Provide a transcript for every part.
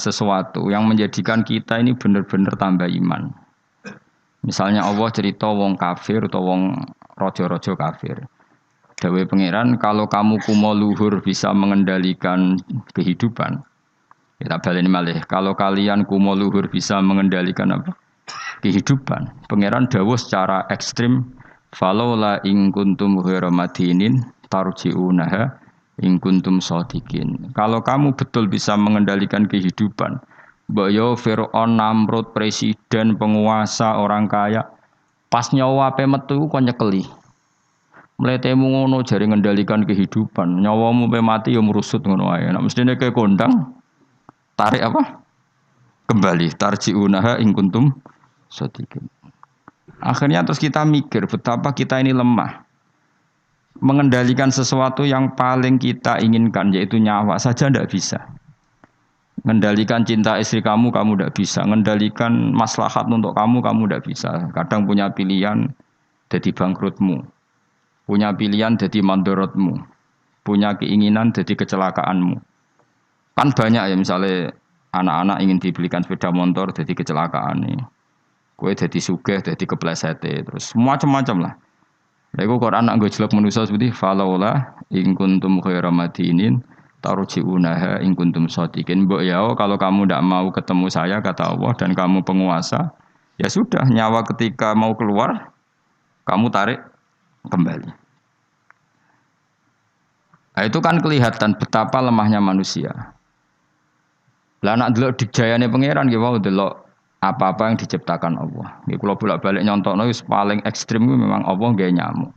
sesuatu yang menjadikan kita ini benar-benar tambah iman. Misalnya Allah cerita wong kafir atau wong rojo-rojo kafir. Dawe pangeran, kalau kamu kumo luhur bisa mengendalikan kehidupan. Kita balik malih. Kalau kalian kumo luhur bisa mengendalikan apa? Kehidupan. Pangeran dawuh secara ekstrim, falaula in kuntum ghairu madinin tarji'unaha in kuntum shadiqin. Kalau kamu betul bisa mengendalikan kehidupan, mbok yo Firaun, Namrud, presiden, penguasa, orang kaya, pas nyawa ape metu kok nyekeli. Mletemu ngono jare ngendalikan kehidupan. Nyawamu pe mati yo merusut ngono ae. Nek mestine ke kondang tarik apa? Kembali tarji'unaha in kuntum shadiqin. Akhirnya terus kita mikir betapa kita ini lemah. Mengendalikan sesuatu yang paling kita inginkan yaitu nyawa saja tidak bisa. Mengendalikan cinta istri kamu tidak bisa. Mengendalikan maslahat untuk kamu tidak bisa. Kadang punya pilihan jadi bangkrutmu. Punya pilihan jadi mandorotmu. Punya keinginan jadi kecelakaanmu. Kan banyak ya misalnya anak-anak ingin dibelikan sepeda motor jadi kecelakaan nih. Kue jadi sugih, jadi keplesete, terus macam-macam lah. Lalu Quran nak gue jelek manusia seperti falaula in kuntum khairu madinin tarji'unaha in kuntum shadiqin. Mbok ya kalau kamu tidak mau ketemu saya kata Allah dan kamu penguasa, ya sudah nyawa ketika mau keluar kamu tarik kembali. Nah, itu kan kelihatan betapa lemahnya manusia. Lah nak delok dijayane pangeran nggih wau delok apa-apa yang diciptakan Allah. Nggih kula bolak-balik nyontokno wis paling ekstrem memang Allah nggawe nyamuk.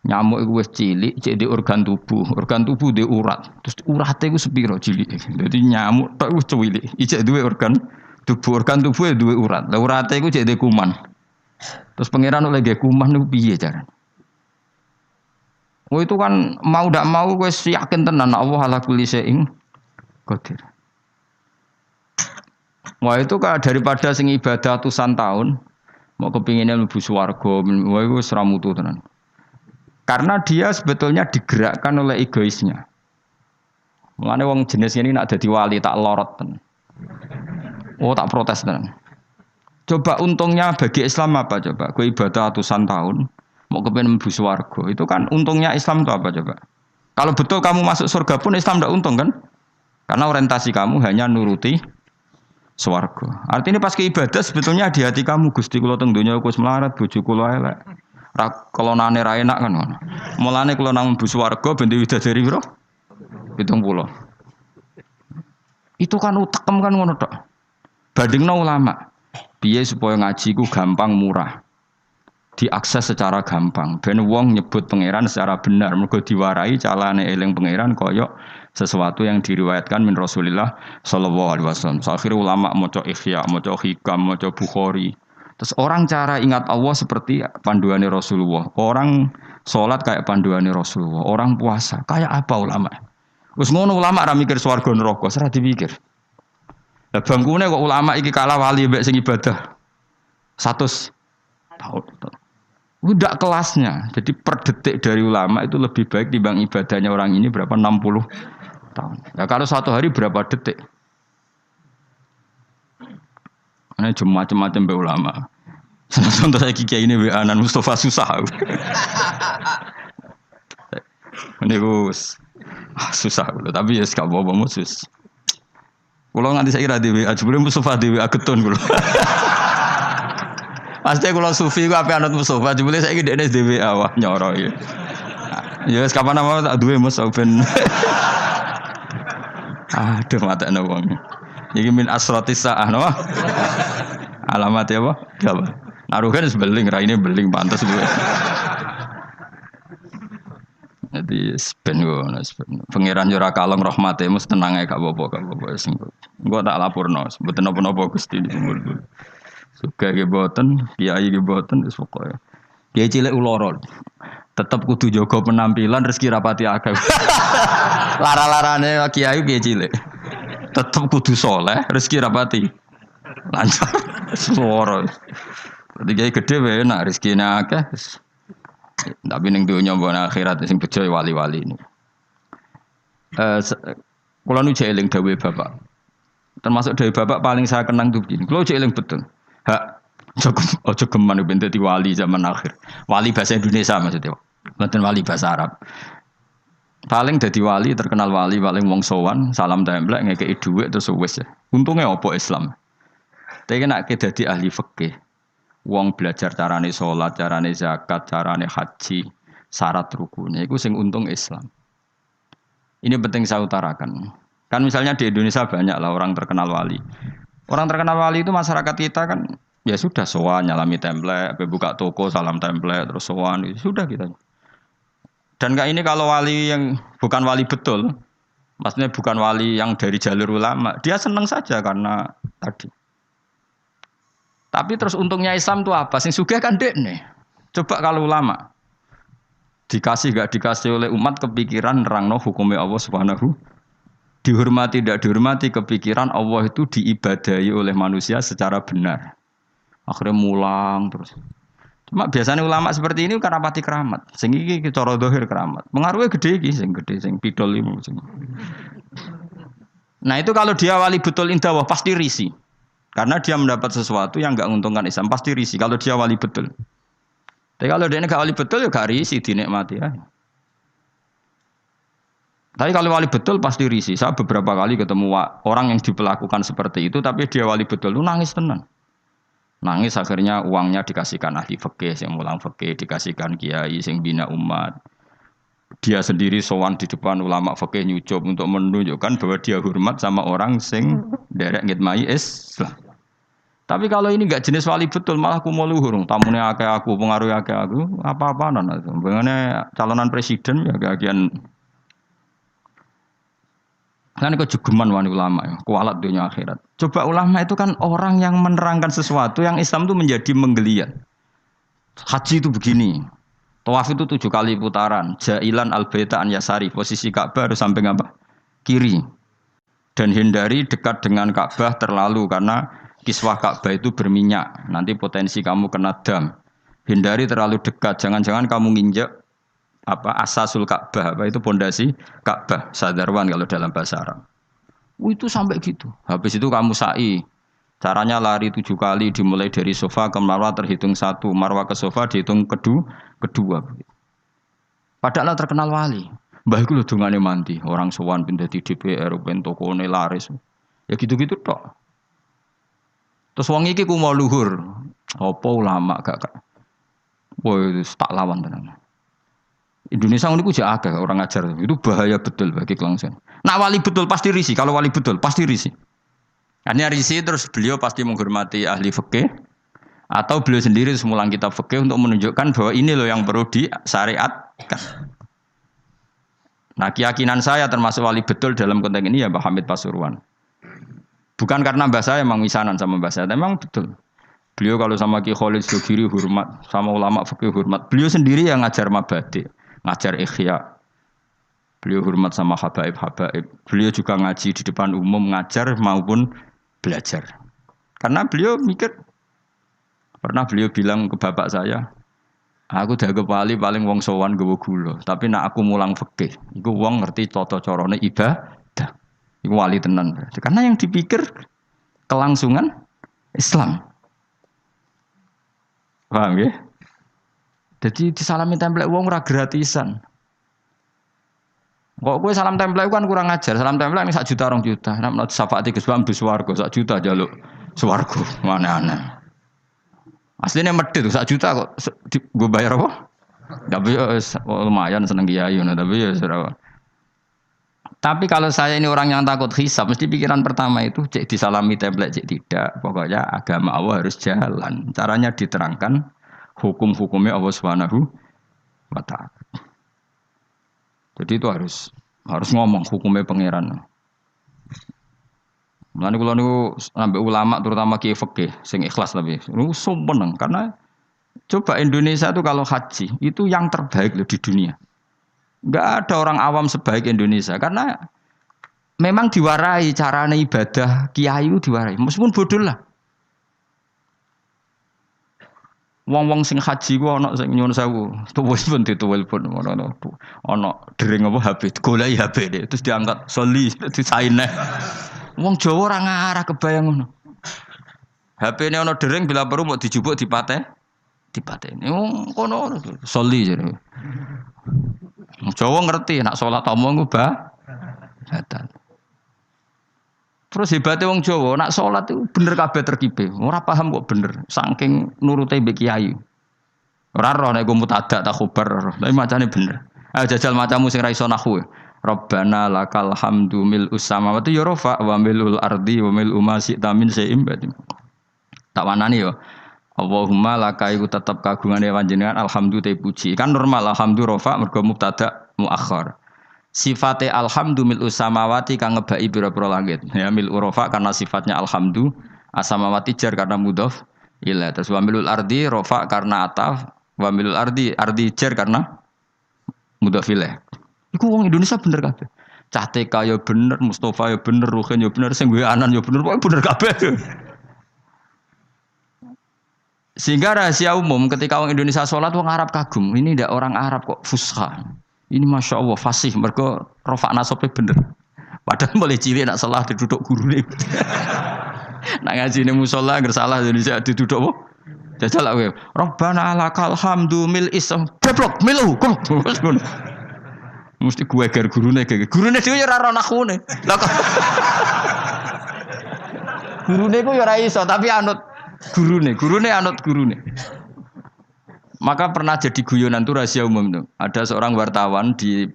Nyamuk iku wis cilik, cek di organ tubuh. Organ tubuh di urat. Terus urate iku sepiro cilik. Dadi nyamuk tok wis cilik. Ijek duwe organ tubuh e duwe urat. Lah urate iku cek di kuman. Terus pangeran oleh nggawe kuman niku piye carane? Oh itu kan mau ndak mau wis yakin tenan Allah ala kulli syai'in qadir. Wah itu kan daripada sing ibadah ratusan tahun mau kepinginnya mlebu swarga, wah itu wis ra mutu tenan. Karena dia sebetulnya digerakkan oleh egoisnya. Mulane wong jenis ini nak dadi wali tak lorot tenan. Oh tak protes tenan. Coba untungnya bagi Islam apa coba? Kowe ibadah ratusan tahun mau kepengin mlebu swarga. Itu kan untungnya Islam itu apa coba? Kalau betul kamu masuk surga pun Islam ndak untung kan? Karena orientasi kamu hanya nuruti swarga. Artinya pas ke ibadah sebetulnya di hati kamu Gusti kula teng donya wis melarat, bojo kula elek. Ra kelonane ra enak kan ngono. Mulane kula nang mlebu swarga ben widadari piro? 70. Itu kan utekem kan ngono tok. Bandingno ulama. Piye supaya ngaji ku gampang murah. Diakses secara gampang. Ben wong nyebut pangeran secara benar mergo diwarai calane eling pangeran kaya sesuatu yang diriwayatkan min Rasulillah sallallahu alaihi wasallam. Akhirnya ulama maca Ihya, maca Hikam, maca Bukhari. Terus orang cara ingat Allah seperti panduannya Rasulullah. Orang salat kayak panduannya Rasulullah. Orang puasa kayak apa ulama? Wis ngono ulama ra mikir swarga neraka, ora dipikir. Lah bangkune kok ulama iki kalah wali mbek sing ibadah 100 tahun. Udah kelasnya. Jadi per detik dari ulama itu lebih baik dibanding ibadahnya orang ini berapa 60 tahun. Ya kalau satu hari berapa detik? Ini cuma macam-macam be ulama. Salah contoh saya kiai ini Anan Mustafa susah. Ini gus susah, tapi ya sekarang bawa musus. Kalau nganti saya kira dewi, sebelum Mustafa dewi agetun kalau. Pasti kalau sufi ku ape anut Mustafa, jebule saiki dekne dhewe awah nyoro iki. Ya wis kapan apa tak duwe Mas ben. Aduh matekno wong. Iki min asratis saah no. Alamat ya apa? Apa? Naruhan wis beling, raine beling pantes duwe. Jadi ben ngono, pangeran yo ora kalong rahmate mus tenang ae gak apa-apa sing. Engko tak lapurno, mboten napa-napa Gusti dikumpul. Suka ge boten, kiai ge boten wis pokoke. Kiai cilik uloro. Tetep kudu jaga penampilan rezeki rapati akeh. Lara-larane kiai cilik. Tetep kudu saleh, rezeki rapati lancar. Suara. Dadi kiai gedhe wae enak rezekine akeh. Tapi ning donya mbok akhirat sing bejo wali-wali ini. Kula nu jeeling dawuhe Bapak. Termasuk dari bapak paling saya kenang tuh begini. Kalau eling betul. Hak ojo geman ben dadi wali zaman akhir. Wali bahasa Indonesia maksudnya. Bukan wali bahasa Arab. Paling dadi wali, terkenal wali, paling wong sowan, salam templek ngekeki dhuwit terus wis ya. Untungnya apa Islam? Tapi nek dadi ahli fikih. Wong belajar carane sholat, carane zakat, carane haji, syarat rukunnya itu sing untung Islam. Ini penting saya utarakan. Kan misalnya di Indonesia banyak lah orang terkenal wali. Orang terkenal wali itu masyarakat kita kan ya sudah sowan nyalami template, buka toko salam template terus sowan sudah kita. Dan kayak ini kalau wali yang bukan wali betul, maksudnya bukan wali yang dari jalur ulama, dia senang saja karena tadi. Tapi terus untungnya Islam itu apa? Sing sugih kan dekne. Coba kalau ulama dikasih gak dikasih oleh umat kepikiran nerangno hukumnya Allah Subhanahu, dihormati tidak dihormati kepikiran Allah itu diibadahi oleh manusia secara benar. Akhirnya mulang terus. Cuma biasanya ulama seperti ini karena pati keramat. Sing iki cara zahir keramat. Pengaruhnya gede iki sing pidol ini. Nah itu kalau dia wali betul indah pasti risi. Karena dia mendapat sesuatu yang enggak menguntungkan Islam, pasti risi kalau dia wali betul. Tapi kalau dia enggak wali betul ya enggak risi, dinikmati ya. Tapi kalau wali betul pasti risi. Saya beberapa kali ketemu orang yang diperlakukan seperti itu, tapi dia wali betul, lu nangis tenan. Nangis akhirnya uangnya dikasihkan ahli fikih, yang mulang fikih, dikasihkan kiai, yang bina umat. Dia sendiri sowan di depan ulama fikih nyucup untuk menunjukkan bahwa dia hormat sama orang sing derek ngitmai Islam. Tapi kalau ini enggak jenis wali betul, malah kumo luhur, tamune akeh aku, pengaruh akeh aku, apa-apaan itu. Bagaimana calonan presiden ya kagian. Kan kok jugeman wani ulama ya, kualat dunia akhirat. Coba ulama itu kan orang yang menerangkan sesuatu yang Islam itu menjadi menggeliat. Haji itu begini. Tawaf itu 7 kali putaran. Jailan al-baita an yasari. Posisi Ka'bah harus sampai apa? Kiri. Dan hindari dekat dengan Ka'bah terlalu karena kiswah Ka'bah itu berminyak. Nanti potensi kamu kena dam. Hindari terlalu dekat. Jangan-jangan kamu nginjek asasul Ka'bah. Itu pondasi Ka'bah. Sadarwan kalau dalam bahasa Arab. Itu sampai gitu. Habis itu kamu sa'i. Caranya lari 7 kali dimulai dari sofa ke marwah terhitung 1, marwah ke sofa dihitung kedua. Padahal terkenal wali. Mbah iku lho dongane mandi, orang sowan pindah di DPR ben tokone laris. Ya gitu-gitu tok. Terus wong iki ku mau luhur. Apa ulama gak. Woi tak lawan tenan. Indonesia niku jek akeh orang ngajar. Itu bahaya betul bagi kelangsungan. Nak wali betul pasti risi, kalau wali betul pasti risi. Hanya risi terus beliau pasti menghormati ahli fikih atau beliau sendiri semulang kitab fikih untuk menunjukkan bahwa ini loh yang perlu disyariatkan. Nah keyakinan saya termasuk wali betul dalam konteks ini ya Mbah Hamid Pasuruan. Bukan karena mbah saya memang misanan sama mbah saya, memang betul. Beliau kalau sama Ki Khalid Sugiri hormat, sama ulama fikih hormat. Beliau sendiri yang ngajar mabadi, ngajar ikhya. Beliau hormat sama habaib-habaib. Beliau juga ngaji di depan umum, ngajar maupun belajar. Karena beliau mikir, pernah beliau bilang ke bapak saya, aku dagang paling wong sowan gawa gula, tapi nak aku mulang fikih, iku wong ngerti tata carane ibadah. Iku wali tenan. Karena yang dipikir kelangsungan Islam. Paham ya? Jadi disalami template wong ora gratisan. Kok gue salam template kan kurang ajar. Salam template ini 1 juta 2 juta. Nek menurut syafaat Gus Bam bis swarga 1 juta jaluk swarga. Mana-mana. Aslinya medhit 1 juta kok gue bayar apa? Tapi lumayan seneng kiai tapi ya sira. Tapi kalau saya ini orang yang takut hisab, mesti pikiran pertama itu cek disalami template cek tidak. Pokoknya agama Allah harus jalan. Caranya diterangkan hukum-hukumnya Allah Subhanahu wa taala. Jadi itu harus ngomong hukumnya pangeran. Mulane kula niku ambek ulama terutama kiai fikih sing ikhlas lebih. Niku seneng karena coba Indonesia itu kalau haji itu yang terbaik loh di dunia. Enggak ada orang awam sebaik Indonesia karena memang diwarai carane ibadah kiai itu diwarai. Meskipun bodoh lah. Wong-wong sing haji ku ana sing nyuwun sewu, tuwis pun dituwilpun ana dering apa HP, goleki HP terus diangkat soli disaine. Wong Jawa ora ngarah kebayang ngono. HP-ne ana dering bila perlu mau dijupuk dipateni. Wong kono soli jare. Wong Jawa ngerti nek salat omong ku batal. Terus hebatnya wong Jawa, nak sholat itu bener kabeh terkibe. Ora paham kok bener, saking nurute mbek kiai. Ora roh nek mutadak tak khobar, tapi macane bener. Ayo jajal macamu sing ra iso nahwu. Rabbana lakal hamdu mil samawati ya rafa wa milul ardi wa mil ma syi'ta min syai'in ba'd. Tak wanani yo. Allahumma laka iku tetep kagungane panjenengan alhamdulillah puji. Kan normal alhamdu rafa mergo mubtada muakhir. Sifate alhamdu mil samawati kang ngebaki pira-pira langit. Ya mil rafa karena sifatnya alhamdu, asamawati jar karena mudhof ila. Terus wa milul ardi rafa karena ataf, wa milul ardi jar karena mudhof ilaih. Iku wong Indonesia bener kabeh. Cah TK ya bener, Mustafa ya bener, Ruhin ya bener, sing duwe anan ya bener, pokoke bener kabeh. Sehingga rahasia umum ketika orang Indonesia sholat wong Arab kagum. Ini tidak orang Arab kok fusha. Ini masya Allah fasih. Mereka rofak nasabnya bener. Padahal mulai cilik nak salah diduduk guru nih. Nak ngaji nih musola ngersalah Indonesia diduduk apa? Jajal lah gue. Rabbana lakal hamdu mil isam. Deblok milu. Mesti gue gar guru nih. Guru nih dia rara naku nih. Guru nih gue yura iso tapi anut. Gurune anut gurune. Maka pernah jadi guyonan tuh rahasia umum tuh. Ada seorang wartawan di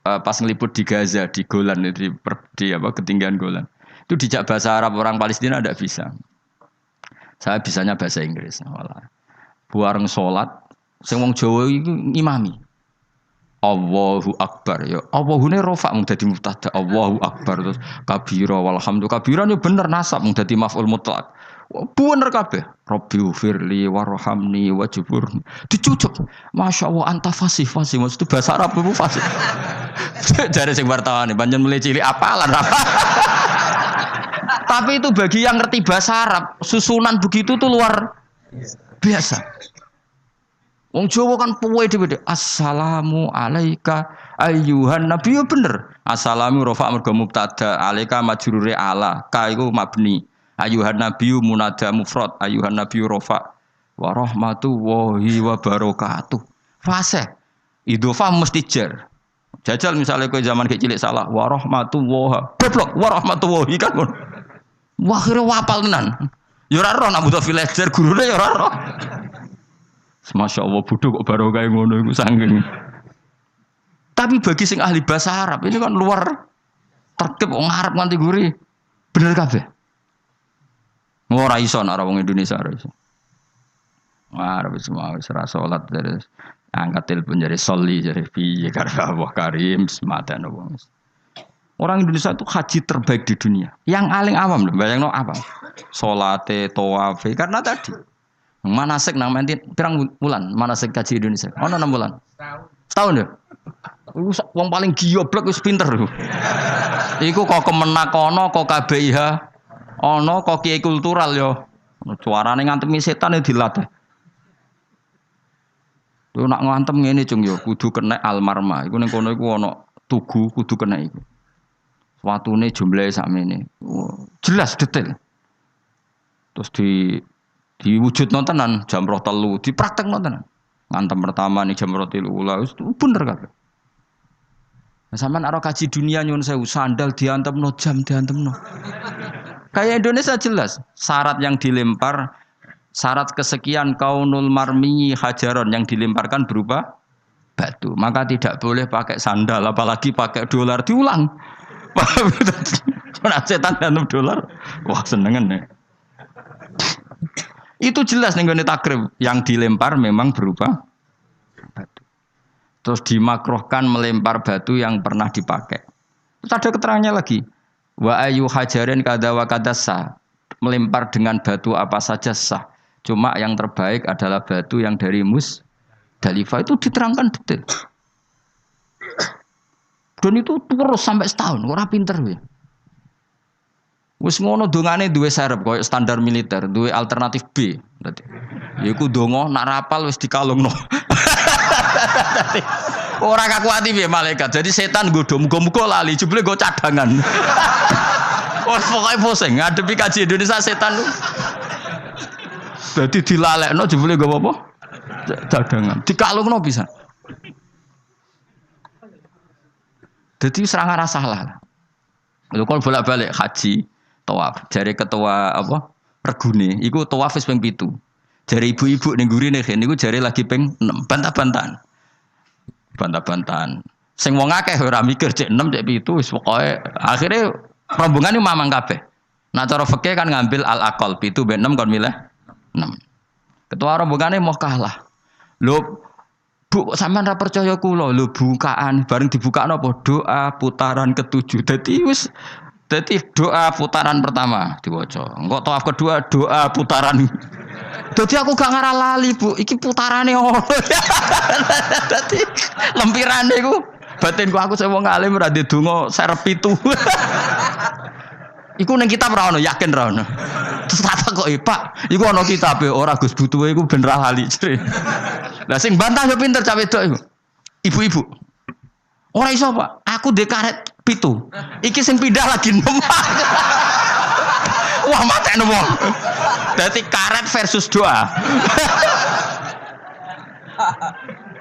pas ngeliput di Gaza di Golan di ketinggian Golan. Itu dijak bahasa Arab orang Palestina tidak bisa. Saya bisanya bahasa Inggris. Malah. Buareng sholat, sing wong Jawa itu ngimami. Allahu Akbar ya. Allahune rofa mung dadi mubtada. Allahu Akbar terus kabira walhamdulillah. Kabirane bener nasab mung dadi maf'ul mutlaq. Bener kabeh. Rabbi firli warhamni wajburni. Dicucuk. Masya Allah anta fasih. Maksud bahasa Arab itu fasih. Jare sing wartawan panjen mulai cilik apalan apa. Tapi itu bagi yang ngerti bahasa Arab, susunan begitu tuh luar biasa. Wong Jawa kan puwe dhewe. Assalamu alayka ayyuhan nabi bener. Assalamu rafa mergo mubtada, alayka majrure ala, ka iku mabni. Ayuhan nabiyyu munada mufrad, ayuhan nabiyyu rafa wa rahmatullahi wa barakatuh. Fase. Idhofah mesti jar. Jajal misalnya kowe zaman kecil salah wa rahmatullahi. Goblok wa rahmatullahi kan. Wah kira wapal tenan. Ya ora roh nak butuh villager gurune ya ora roh. Masya Allah bodoh kok barokah ngono iku saking. Tapi bagi sing ahli bahasa Arab ini kan luar tertib wong Arab nganti guri. Bener kabeh. Ora iso nek wong Indonesia ora iso. Wah, wis mau ora salat terus angkat telepon jare soli jare piye karo Allah Karim sematan wong. Orang Indonesia itu haji terbaik di dunia. Yang paling awam lho, bayangno apa? Salate, tawafe karena tadi manasik nang menti pirang bulan manasik haji Indonesia. Ono 6 bulan. Setahun ya? Wong paling gioblok wis pinter lho. Iku kok kemenak ono kok KBIH ono kok kiai kultural yo. Suarane ngantemi setan e dilatih. Yo nak ngantem ngene cung yo kudu kena almarma. Iku ning kono iku ono tugu kudu kena iku. Watune jumlahe sakmene. Jelas detail. Terus diwujudno tenan jam 3 dipraktekno tenan. Ngantem pertama nih jam 3 wis bener kabeh. Nah, sampean arep kaji dunia nyun sewu sandal diantemno jam diantemno. Kayak Indonesia jelas syarat yang dilempar syarat kesekian kaunul marmi hajaron yang dilemparkan berupa batu. Maka tidak boleh pakai sandal apalagi pakai dolar diulang. Cuma setan dalam dolar. Wah senengan nih. Itu jelas nih gue takrib yang dilempar memang berupa batu. Terus dimakruhkan melempar batu yang pernah dipakai. Terus ada keterangannya lagi. Wa ayu hajarin kada wa kada sah. Melempar dengan batu apa saja sah. Cuma yang terbaik adalah batu yang dari Musdalifah. Itu diterangkan detail. Dan itu terus sampai setahun. Orang pinter ya. Wis ngono dongane duwe serep koyo standar militer, duwe alternatif B. Dadi iku donga nak rapal wis dikalungno. Ora kakuati piye malaikat. Jadi setan nggodho muga-muga lali, jebule nggo cadangan. Wes pokoke pusing ngadepi kaji Indonesia setan lu. Dadi dilalekno jebule nggo apa? Cadangan. Dikalungno pisan. Dadi serangan salah. Lho kon bolak-balik haji, tawaf. Jare ketua apa? Regune iku tawaf wis ping 7. Jare ibu-ibu ning gurine niku jare lagi ping 6. Bantah-bantahan. Bantah-bantahan. Sing wong akeh ora mikir cek 6 cek 7 wis pokoke akhire rombongan iki mamang kabeh. Nah cara fikih kan ngambil al-aqal 7 ben 6 kon milih 6. Ketua rombongane mau kalah. Lho Bu sampean ra percaya kula lho bukaan bareng dibukakno apa doa putaran ke-7. Dadi doa putaran pertama diwaca. Engko tawaf kedua doa putaran. Dadi aku gak ngarah lali, Bu. Iki putarane ono. Dadi lempirane iku batinku aku sing wong alim ora ndedonga serep 7. Iku ning kitab ora ono, yakin ora ono. Terus tak kok Pak, iku ana kitabe ora Gus butuhe iku ben ra lali. Lah sing bantah yo pinter cah wedok iku. Ibu-ibu. Ora iso, Pak. Aku ndek karet 7. Iki sing pindah lagi 6. Wah, matekno wong. Dadi karet versus doa.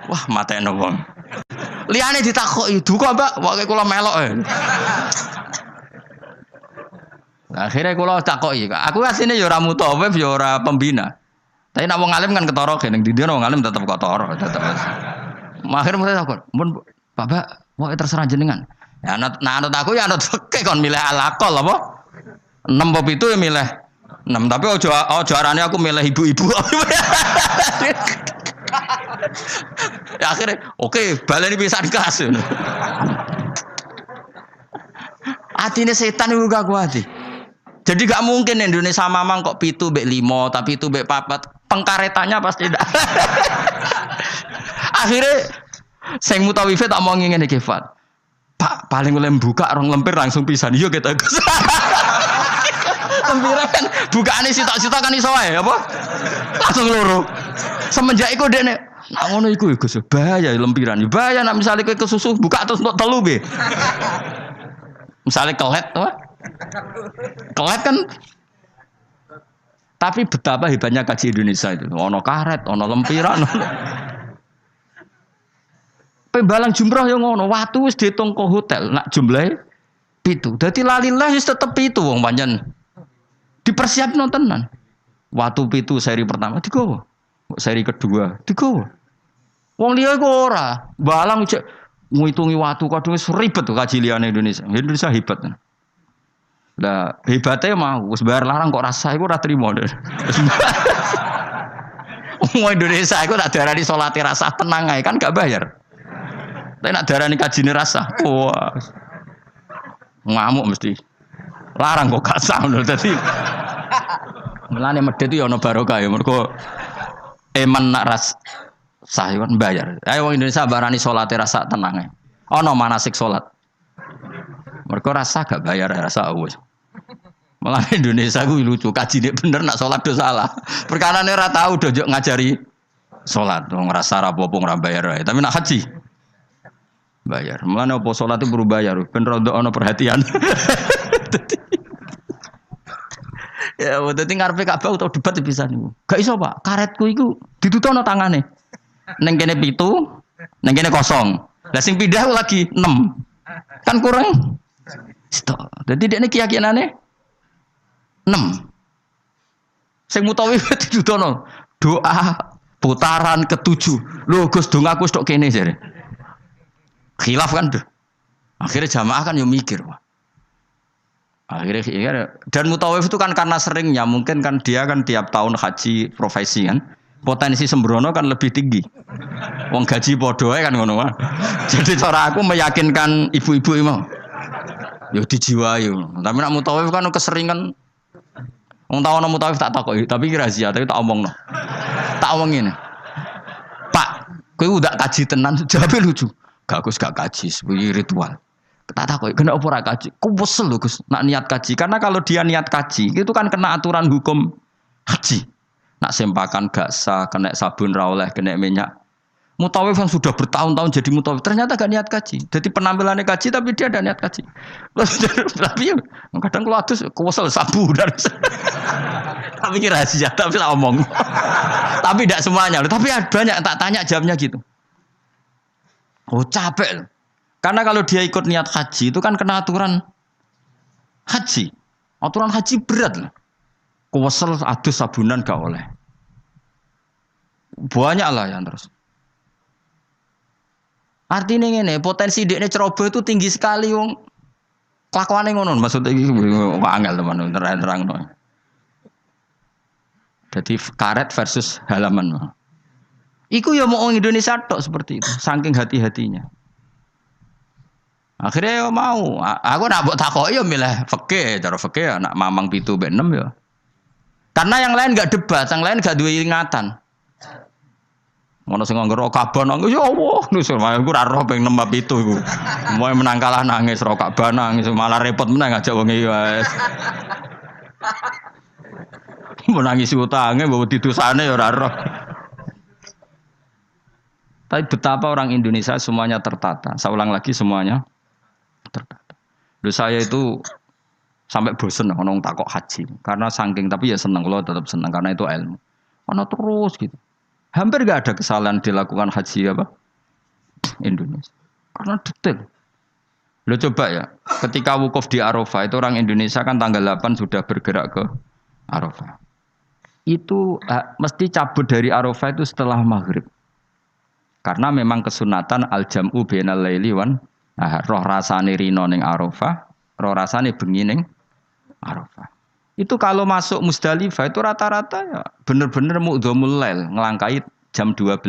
Wah, matekno wong. Liyane ditakoki, "Duka, Mbak, wae kula melok." Akhirnya kula takoki, aku asline ya ora mutawif ya ora pembina. Tapi nek wong alim kan ketara kene ndi wong alim tetep ketara, tetep. Akhirnya mulai takon, "Mun Bapak, wae terserah jenengan." Ya anut aku ya anut fikih kon milih al-aqal apa? 6 apa 7 ya milih 6, tapi ojo arane aku milih ibu-ibu. Ya akhirnya oke, baleni pisan kas. Atine setan iku gak kuat. Jadi gak mungkin Indonesia mamang kok 7 mbek 5, tapi 7 mbek 4. Pengkaretannya pasti tidak. Akhirnya sing mutawife tak mau ngene iki, Fat. Pak, paling oleh buka rong lempir langsung pisan. Iya kita Gus. Lempire kan bukaane sitok-sitok kan iso wae apa? Langsung loro. Semenjak iku dene nak ngono iku Gus, bahaya lempiran. Bahaya nek misale kowe kesusu buka terus untuk telu be. Misale kelet apa? Kelet kan. Tapi betapa hebatnya kaji Indonesia itu. Ono karet, ono lempiran. Pembalang jumroh yang ngono, watu wis diitung ke hotel, nak jumlahe 7. Dadi lalilah wis tetep 7 wong pancen. Dipersiapno tenan. Watu 7 seri pertama digowo. Seri kedua digowo. Wong liya iku ora, balang cek ngitungi watu kadung wis ribet tuh kaji liyane Indonesia. Indonesia hebat. Lah hebatnya mau wis bayar larang kok rasa iku ora trimo. Wong Indonesia iku tak darani salate rasa tenang ae kan gak bayar. Tapi nak darani kajine rasa, wah ngamuk mesti. Larang kok gak sah lho dadi. Mulane medhit yo ana barokah ya mergo eman nak ras sah kan bayar. Ayo wong Indonesia barani salate rasa tenang ae. Ana manasik salat. Mergo rasa gak bayar rasa wis. Malah Indonesia ku lucu, kajine bener nak salat do salah. Perkarane ora tau do ngajari salat, wong rasa ra apa-apa ora bayar wae. Tapi nak haji bayar. Mulane apa salat itu perlu bayar, ben rondo ana perhatian. Ya, dadi ngarepe Ka'bah utawa debat bisa niku. Gak iso, Pak. Karetku iku ditutupno tangane. Ning kene 7, ning kene kosong. Lah sing pindah lagi 6. Kan kurang. Stok. Dadi dekne keyakinane 6. Sing mutawif ditutupno doa putaran ke-7. Lho Gus dongaku stok kene jare. Khilaf kan tuh. Akhirnya jamaah kan yo mikir, Pak. Akhirnya dan mutawif itu kan karena seringnya mungkin kan dia kan tiap tahun haji profesi kan. Potensi sembrono kan lebih tinggi. Wong gaji padha kan ngono wae. Jadi cara aku meyakinkan ibu-ibu mau. Yo dijiwai. Tapi nek mutawif kan keseringan wong tau ana mutawif tak takoki, tapi rahasia tapi tak omongno. Tak omongin. Pak, kowe udah kaji tenan, jawabe lucu. Gak Gus gak kaji, sebagai ritual. Tak takoki, kena apa ora kaji? Ku wesel lho Gus, nak niat kaji. Karena kalau dia niat kaji, itu kan kena aturan hukum haji. Nak sempakan gak sah, kena sabun ra oleh, kena minyak Mutawif yang sudah bertahun-tahun jadi mutawif ternyata gak niat kaji. Jadi penampilannya kaji tapi dia ada niat kaji. Tapi kadang kalau adus kuwesel sabu dan tapi ini rahasia, tapi lah omong. Tapi tidak semuanya. Tapi banyak tak tanya jawabnya gitu. Oh capek. Karena kalau dia ikut niat haji itu kan kena aturan haji. Aturan haji berat lah. Kuwesel adus sabunan gak oleh. Banyak lah yang terus. Artinya ini potensi dia ceroboh itu tinggi sekali wong. Kelakuannya ngono maksudnya iki angel teman terang no. Jadi karet versus halaman. Iku ya mau orang Indonesia tok seperti itu, saking hati-hatinya. Akhirnya ya mau, aku nak mbok takoki ya milih fikih, cara fikih nak mamang 7 mbek 6 ya. Karena yang lain enggak debat, yang lain enggak duwe ingatan. Ngono sing nganggo Ka'bah nangis ya Allah, nus aku ora roh ping 6 7 iku. Moe menang kalah nangis ro Ka'bah nangis malah repot menang ngajak wong iki wis. Menangis utange mbok didosane ya ora roh. Tapi betapa orang Indonesia semuanya tertata. Saya ulang lagi semuanya tertata. Lalu saya itu sampai bosen orang takok haji karena saking tapi ya seneng loh tetap seneng karena itu ilmu. Karena terus gitu. Hampir gak ada kesalahan dilakukan haji apa Indonesia karena detail. Lo coba ya, ketika wukuf di Arafah itu orang Indonesia kan tanggal 8 sudah bergerak ke Arafah. Itu mesti cabut dari Arafah itu setelah maghrib. Karena memang kesunatan al-jam'u bainal laili wan roh rasane rino ning Arafah, roh rasane bengi ning Arafah. Itu kalau masuk Musdalifah itu rata-rata ya bener-bener mu'dhamul lail, ngelangkai jam 12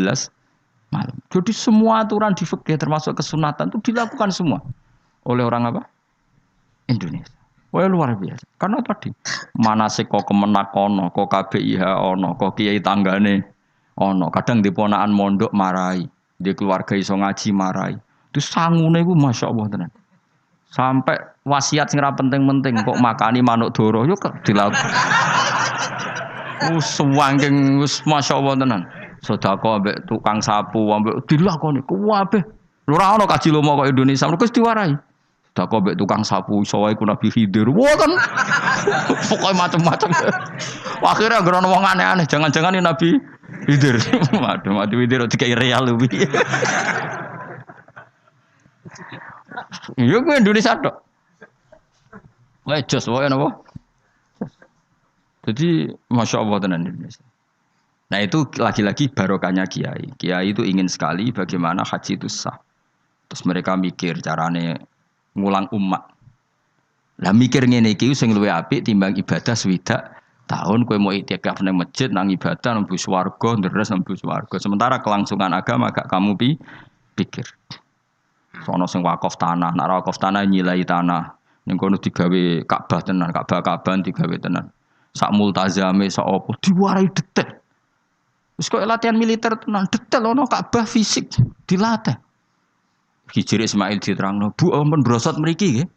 malam. Jadi semua aturan di fikih termasuk kesunatan itu dilakukan semua oleh orang apa? Indonesia. Wah luar biasa. Karena tadi manasik kok kemenak ono, kok KBIH ono, kok kiai tanggane ono. Kadang di ponakan mondok marai, di keluarga iso ngaji marai. Itu sangune iku masyaallah tenan. Sampai wasiat sing ra penting-penting kok makani manuk doro yo dilakukan. Suwangking wis masyaallah tenan. Sedekah ambek tukang sapu ambek dilakoni kuwabe. Lho ora ono kaji lomo kok Indonesia mergo wis diwarai. Sedekah ambek tukang sapu iso wae ku Nabi Khidir. Wah kan. Pokoke macam-macam. Akhirnya agar ono wong aneh-aneh, jangan-jangan ini Nabi Khidir. Waduh, Nabi Khidir dikai real lho. Iya gue Indonesia tok. Wah jos wae napa? Jadi masya Allah tenan Indonesia. Nah itu lagi-lagi barokahnya kiai. Kiai itu ingin sekali bagaimana haji itu sah. Terus mereka mikir carane ngulang umat. Lah mikir ngene iki sing luwih apik timbang ibadah swidak tahun kowe mau iktikaf nang masjid nang ibadah nang swarga ndres nang swarga. Sementara kelangsungan agama gak kamu pikir. Sono sing wakaf tanah, nek wakaf tanah nyilai tanah. Ning kono digawe Ka'bah tenan, Ka'bah digawe tenan. Sak multazame sak opo diwarai detail. Wis kok latihan militer tenan, detail ono Ka'bah fisik dilatih. Hijri Ismail diterangno, Bu ampun brosot mriki nggih.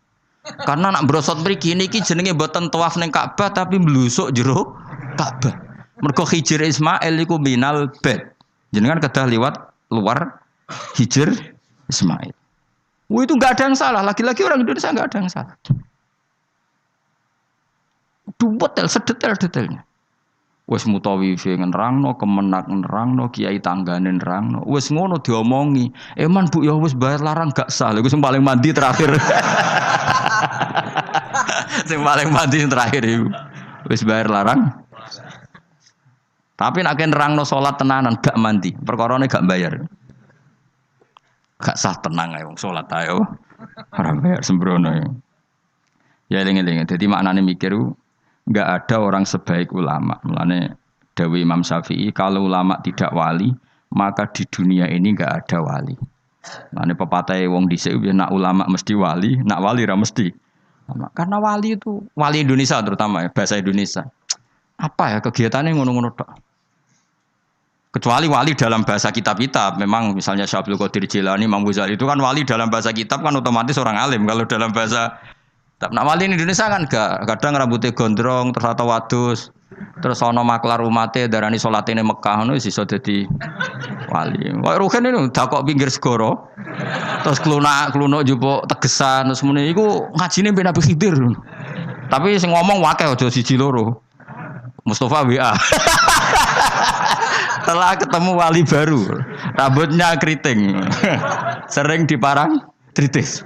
Karena nak brosot mriki niki jenenge mboten tawaf ning Ka'bah tapi mlusuk jero Ka'bah. Mergo Hijri Ismail iku minal bait. Jenengan kedah liwat luar Hijr Ismail. Itu nggak ada yang salah. Lagi-lagi orang Indonesia nggak ada yang salah. Detail, sedetail-detailnya. Wes mutawif nerangno, kemenak nerangno, kiai tanggane nerangno. Wes ngono diomongi. Eman Bu ya wes bayar larang gak sah. Lha sing paling mandi terakhir. Sing paling mandi terakhir iku. Wes bayar larang. Tapi nek nerangno salat tenanan gak mandi, perkarane gak bayar. Gak sah tenang ae wong salat ae. Ora bayar sembrono. Ya eling-eling. Dadi maknane mikir enggak ada orang sebaik ulama. Mulane dawuh Imam Syafi'i kalau ulama tidak wali, maka di dunia ini enggak ada wali. Mulane pepatah wong dhisik nak ulama mesti wali, nak wali ra mesti. Karena wali itu wali Indonesia terutama ya, bahasa Indonesia. Apa ya kegiatannya ngono-ngono tok. Kecuali wali dalam bahasa kitab-kitab, memang misalnya Syekh Abdul Qadir Jilani, Imam Ghazali itu kan wali dalam bahasa kitab kan otomatis orang alim. Kalau dalam bahasa, nah wali Indonesia kan gak, kadang rambutnya gondrong, terus atau wadus, Terus ana maklar umate darani salate ning Mekah ngono wis iso dadi wali. Wah Ruhin ini dakok pinggir segara. Terus klunak njupuk tegesan terus muni iku ngajine mbek Nabi Khidir. Tapi sing ngomong wakil aja siji loro. Mustafa WA. Setelah ketemu wali baru, rambutnya keriting. Sering diparang tritis.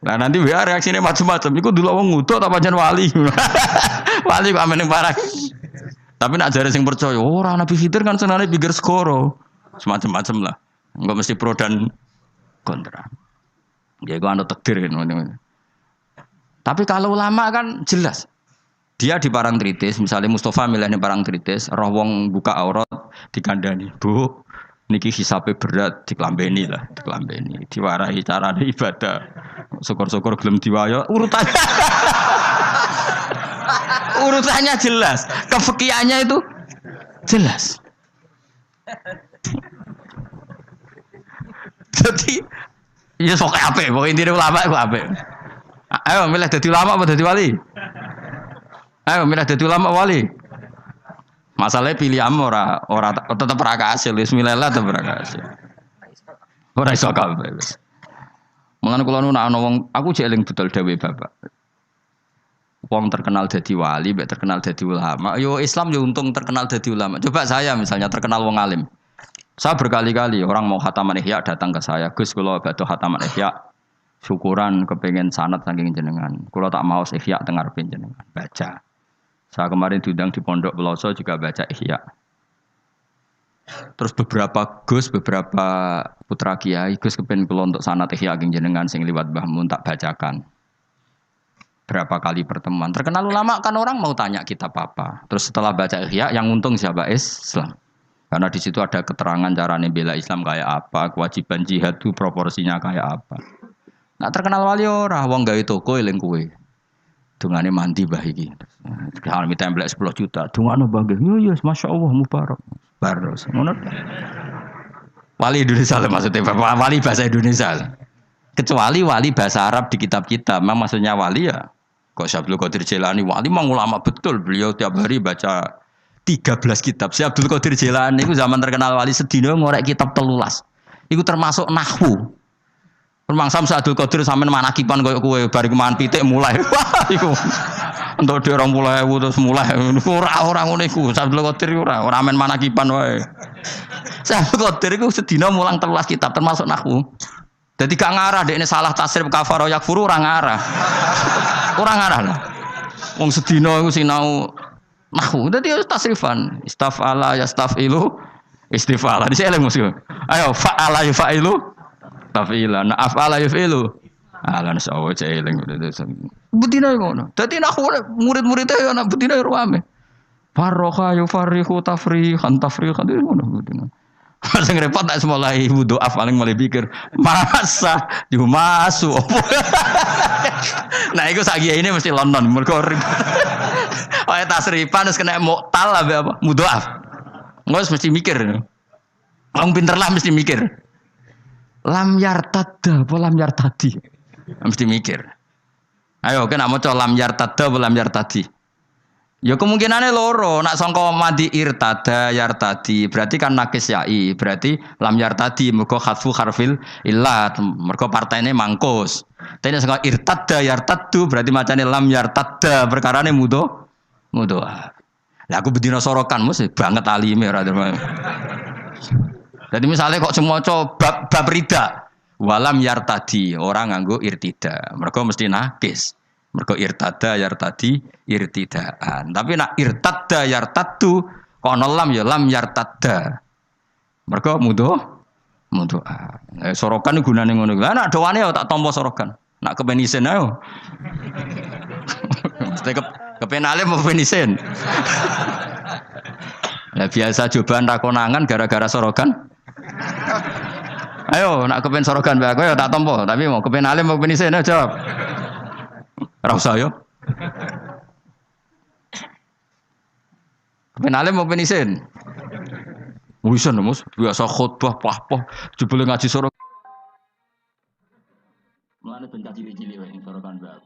Nah nanti WA reaksinya macam-macam. Iku dulu wong ngutuk apa pancen wali. Wali kok ameneng parang. Tapi nak jare sing percaya, ora Nabi Khidir kan senane pinggir segara. Semacam-macam lah. Enggak mesti pro dan kontra. Ya iku anu takdir kan. Tapi kalau ulama kan jelas. Dia di parang tritis, misalnya Mustafa milihnya parang tritis, roh wong buka aurat dikandani. Bu, niki hisabe berat diklambeni lah, diklambeni. Diwarahi carane ibadah. Syukur-syukur gelem diwayo urutannya. Urutannya jelas, kefikihannya itu jelas. Jadi ya sok apik, pokoke intine ulama iku apik. Ayo milih dadi ulama apa dadi wali? Ayo milih dadi ulama wali. Masalahnya pilih ora tetep ra kasil, bismillah tetep ra kasil. Ora iso kabeh wis. Mulane kula nu ana wong aku jek eling betul dawuh Bapak. Wong terkenal dadi wali, mbek terkenal dadi ulama. Yo Islam yo untung terkenal dadi ulama. Coba saya misalnya terkenal wong alim. Saya berkali-kali orang mau khataman Ihya datang ke saya, Gus kula badhe khataman Ihya. Syukuran kepengen sanad saking jenengan. Kula tak mau Ihya teng ngarepe jenengan. Baca. Saya kemarin diundang di Pondok Peloso juga baca Ihya. Terus beberapa putra kiai, Gus kepen kula untuk sanad Ihya saking jenengan sing liwat Mbah Mun tak bacakan. Berapa kali pertemuan. Terkenal ulama kan orang mau tanya kitab apa. Terus setelah baca Ihya yang untung siapa? Islam. Karena di situ ada keterangan caranya bela Islam kayak apa, kewajiban jihad itu proporsinya kayak apa. Nah terkenal wali ora, wong gawe toko eling kuwe. Dungane mandi bah iki. Kalau minta template 10 juta, dungane bangga. Yo yes, Masya Allah mubarak. Baros. Ngono. Wali Indonesia lah maksudnya, wali bahasa Indonesia. Kecuali wali bahasa Arab di kitab-kitab. Memang maksudnya wali ya. Kok Syabdul Qadir Jilani wali memang ulama betul. Beliau tiap hari baca 13 kitab. Si Abdul Qadir Jilani itu zaman terkenal wali sedina ngorek kitab 13. Itu termasuk nahwu. Permangsam Abdul Qadir sampean manakipan koyo kowe bar mangan pitik mulai. Wah iku. Entuk dhek 20.000 terus mulai. Ora ngono iku. Abdul Qadir ora men manakipan wae. Abdul Qadir iku sedina mulang 13 kitab termasuk nahwu. Jadi gak ngarah dekne salah tasrif kafaro yakfuru ora ngarah. Ora ngarah lah. Wong sedina iku sinau nahwu. Dadi tasrifan. Istafala yastafilu istifala. Dise eling mesti. Ayo fa'ala yafailu tafila. Nah afala yafilu. Ala nasawo eling. Betina ngono. Dadi nahwu murid-muridé ana betina ruame. Farroha yufarihu tafrihan ngono betina. Sing repot tak mulai wudu paling mulai pikir masa dimasu. Nah iku sak ini mesti London mergo wae tasrifan wis kena muktal apa mudhoaf. Ngos mesti mikir. Wong pinter lah mesti mikir. Lam yartadda apa lam yartadi. Mesti mikir. Ayo kena maca lam yartadda apa lam yartadi. Ya kemungkinannya loro, nak sangka madi irtada yartadi, berarti kan nakis yai, berarti lam yartadi, mergo khatfu harfil illat, mergo partainya mangkus. Tapi sangka irtada yartadu, berarti macamnya lam yartada, perkarane mudo. Lah aku bedino sorokan, mesti banget alime ora. Jadi misalnya kok semua coba bab rida, walam yartadi, orang nganggo irtida, mergo mesti nakis. Mergo irtada yartadi irtidaan. Tapi nak irtada yartadu kono lam ya lam yartada. Mergo mudo. Sorokan gunane ngono. Lah nak doane tak tampa sorokan. Nak kepenisen ayo. Mesti kepenale mau kepenisen. Lah biasa cobaan ra konangan gara-gara sorokan. Ayo nak kepen sorokan bae aku ya tak tampa, tapi mau kepenale mau kepenisen ayo jawab. Ora usah yo. Penale mau penisin. Wisan Mus, biasa khutbah pah-pah jebule ngaji soro. Mulane ben cili-cili wae ning sorokan bae.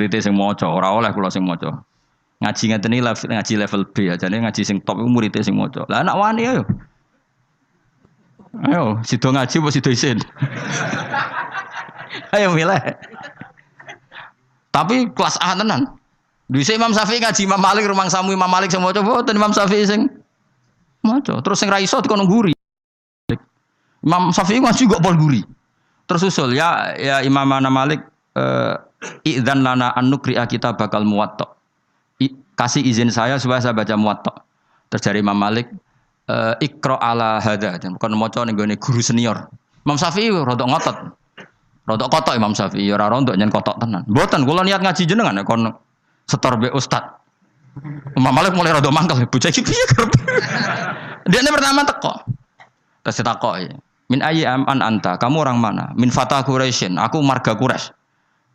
muridé sing maca, ora oleh kula sing maca. Ngaji ngeten iki ngaji level B aja nih ngaji sing top iku muridé sing maca. Lah anak wani ayo. Ayo, sido ngaji apa sido isin? Ayo milih. Tapi kelas A tenan. Dhisik Imam Syafi'i ngaji Imam Malik rumang samu Imam Malik sing maca boten Imam Syafi'i sing maca. Terus sing ra iso dikono ngguri. Imam Syafi'i ngaji kok pol guri. Terus usul ya Imam Malik idzan lana an nuqri'a kita bakal muwatta. Kasih izin saya supaya saya baca muwatta. Terus dari Imam Malik ikra ala hadza. Kon maca ning gone guru senior. Imam Syafi'i rodok ngotot. Rodok kotok Imam Syafi'i ora rodok nyen kotok tenan. Mboten kula niat ngaji jenengan kon setor be ustad. Imam Malik mulai rodok mangkel bocah iki piye kerep. Dia pertama teko. Terus ditakoki. Min ayyi an anta, kamu orang mana? Min fata Quraisyin, aku marga Quraisy.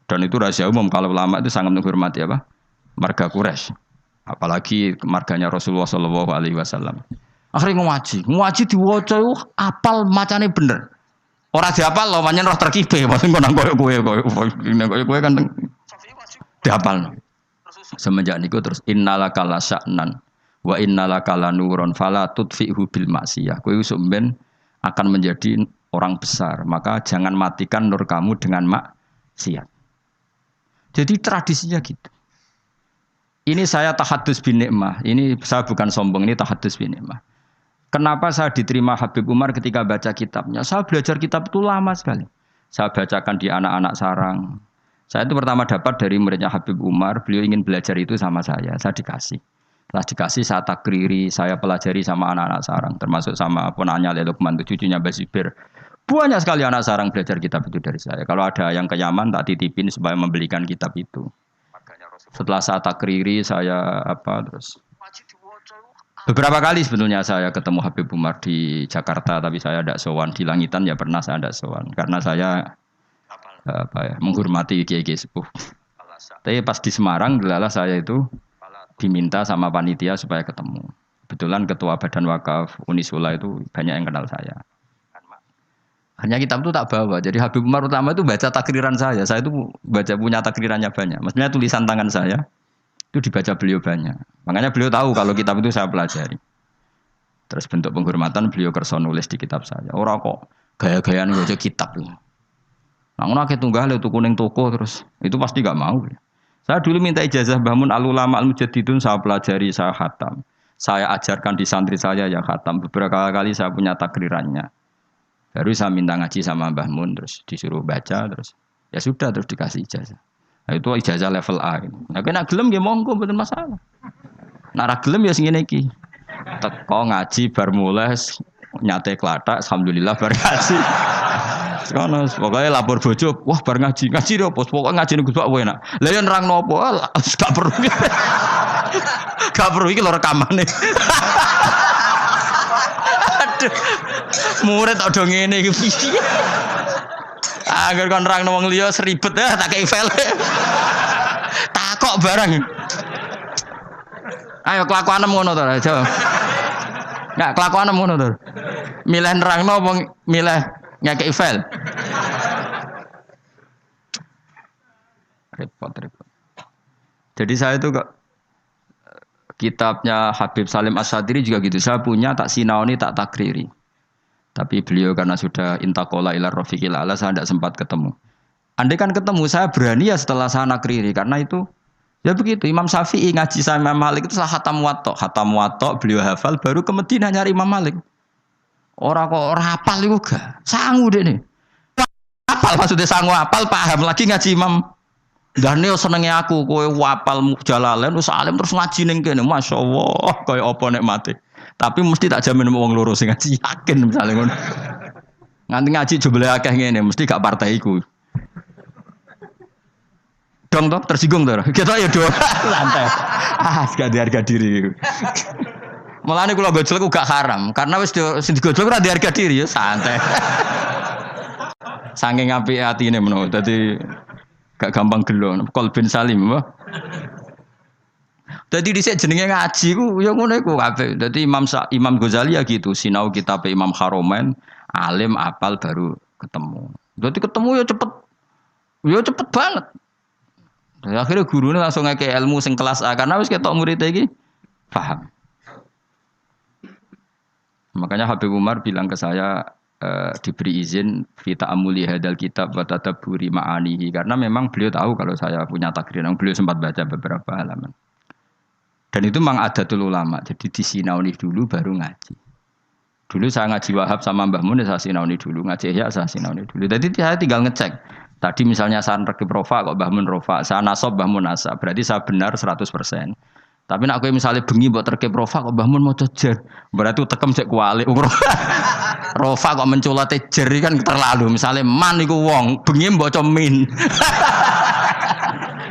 Dan itu rahasia umum kalau ulama itu sangat menghormati apa? Marga Quraisy. Apalagi marganya Rasulullah sallallahu alaihi wasallam. Akhirnya ngaji diwaca apal macane bener. Ora dihafal lho, pancen roh terkibe, paling nang koyo kan dihafal. Semenjak niku terus innalaka la sya'nan wa innalaka la nurun fala tudfi'hu bil maksiyah. Kowe sampean akan menjadi orang besar, maka jangan matikan nur kamu dengan maksiat. Jadi tradisinya gitu. Ini saya tahadus bin nikmah. Ini saya bukan sombong, ini tahadus bin nikmah. Kenapa saya diterima Habib Umar ketika baca kitabnya? Saya belajar kitab itu lama sekali. Saya bacakan di anak-anak sarang. Saya itu pertama dapat dari muridnya Habib Umar, beliau ingin belajar itu sama saya dikasih. Setelah dikasih saya takriri, saya pelajari sama anak-anak sarang, termasuk sama ponanya Lukman, cucunya Basibir. Banyak sekali anak sarang belajar kitab itu dari saya. Kalau ada yang ke Yaman tak titipin supaya membelikan kitab itu. Setelah saya takriri, saya terus. Beberapa kali sebetulnya saya ketemu Habib Umar di Jakarta, tapi saya tidak sowan. Di Langitan ya pernah saya tidak sowan, karena saya menghormati kiai-kiai sepuh. Tapi pas di Semarang, delalah saya itu diminta sama panitia supaya ketemu. Kebetulan ketua Badan Wakaf Unisula itu banyak yang kenal saya. Hanya kitab itu tak bawa. Jadi Habib Umar utama itu baca takriran saya. Saya itu punya takrirannya banyak. Maksudnya tulisan tangan saya itu dibaca beliau banyak. Makanya beliau tahu kalau kitab itu saya pelajari. Terus bentuk penghormatan beliau kerso nulis di kitab saya. Orang kok gaya-gayaan baca kitab. Nah, ngono akeh tunggal itu kuning toko terus. Itu pasti gak mau. Saya dulu minta ijazah Bahmun Al-Ulama Al-Mujaddidun, saya pelajari, saya khatam. Saya ajarkan di santri saya yang khatam. Beberapa kali saya punya takrirannya. Baru saya minta ngaji sama Mbah Mun, terus disuruh baca, terus ya sudah, terus dikasih ijazah. Nah, itu ijazah level A. Nah, kena gelem ya monggo, betul masalah. Nara gelem ya segini iki. Teko ngaji bar mulai nyate klatak, alhamdulillah bar ngaji. Sekono pokoknya lapor bojo, wah bar ngaji deh, pokoknya ngaji nih gus pak enak. Lah yang nerang nopo, gak perlu, gak perlu iki lo rekamannya. Aduh, murid tak dong ini, agar kon nerang wong liya seribet ya, tak kayak file, takok barang. Ayo kelakuanem ngono to, aja. Nggak kelakuanem ngono to. Milih nerang nopo, milih ngekei file. Repot. Jadi saya itu kok kitabnya Habib Salim As-Sadiri juga gitu. Saya punya tak sinaoni tak takriri. Tapi beliau karena sudah intakola ila rafiqil ala saya tidak sempat ketemu. Andai kan ketemu saya berani ya setelah saya nakriri karena itu ya begitu. Imam Syafi'i ngaji sama Imam Malik itu setelah khatam muwatta beliau hafal baru ke Madinah nyari Imam Malik. Orang kok rapal itu gak sangu deh nih. Apal maksudnya sangu apal paham lagi ngaji Imam. Dan ini senengnya aku kowe wapal Jalalain terus alim terus ngaji ning kene masyaallah koyo apa nek mati. Tapi mesti tak jamin wong loro sing ngaji yakin misalnya ngono. Nganti ngaji jebule akeh ngene mesti gak partaiku. Dong toh tersinggung toh. Kita ya do santai. Gak ada harga diri. Mulane kula gojlek gak haram karena wis sing digojlek ora harga diri ya santai. Saking apike atine menoh dadi gak gampang gelo Qalbin Salim apa. Dadi dhisik jenenge ngaji ku ya ngono iku kabeh. Dadi Imam Ghazali ya gitu, sinau kitab Imam Haromen, alim apal baru ketemu. Dadi ketemu ya cepet. Ya cepet banget. Akhirnya gurune langsung ngekek ilmu sing kelas A karena wis ketok murid iki paham. Makanya Habib Umar bilang ke saya diberi izin kita amuli hadal kitab wa tadabburi ma'anihi karena memang beliau tahu kalau saya punya takrir, beliau sempat baca beberapa halaman. Dan itu memang adatul ulama. Jadi disinauni dulu baru ngaji. Dulu saya ngaji Wahab sama Mbah Mun saya sinauni dulu, ngaji Ihya saya sinauni dulu. Jadi saya tinggal ngecek. Tadi misalnya saya rekib rofa kok Mbah Mun rofa, saya nasab Mbah Mun nasab. Berarti saya benar 100%. Tapi nak kowe misalnya bengi mbok terkep rofa kok Mbah Mun maca jer. Berarti tekem cek kuali. Rofa kok menculate jer kan terlalu. Misalnya man iku wong, bengi mbok min.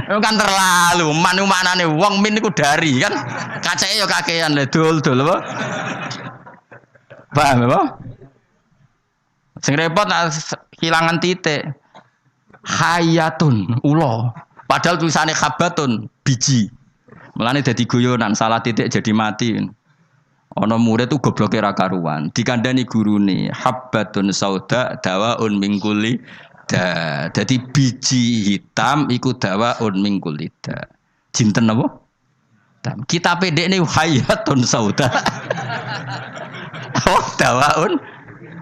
Itu kan terlalu. Man iku maknane wong, min iku dari kan. Kaceke ya kakean le dul apa? Paham apa? Sing repot kehilangan titik. Hayatun ulo. Padahal tulisannya khabatun biji. Mulane dadi guyonan, salah titik jadi mati. Ana murid tuh gobloke ra karuan. Dikandani gurune, habbatun sauda dawaun min kulli da. Dadi biji hitam iku dawaun min kulli da. Jinten apa? Kita pendek ini hayatun sauda. Oh, dawaun.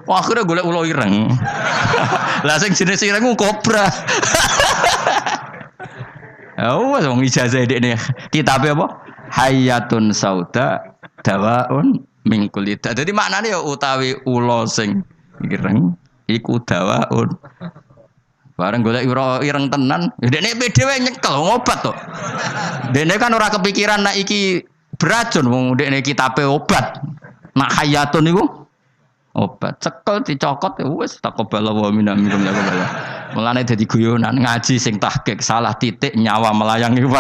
Wah, akhirnya golek ulo ireng. Lah sing jenis ireng ku kobra. Oh, wong ijazah dekne kitabe apa? Hayatun sauda dawaun min kulli da. Dadi maknane ya utawi ulo sing ireng iku dawaun. Bareng golek ireng tenan, dekne dhewe nyekel ngobat to. Dekne kan ora kepikiran nek iki beracun wong dekne kitabe obat. Nak hayatun niku obat. Cekel dicokot ya wis taqabbal wa minna minkum ya Allah. Mulane dadi guyonan ngaji sing tahqiq salah titik nyawa melayang iku.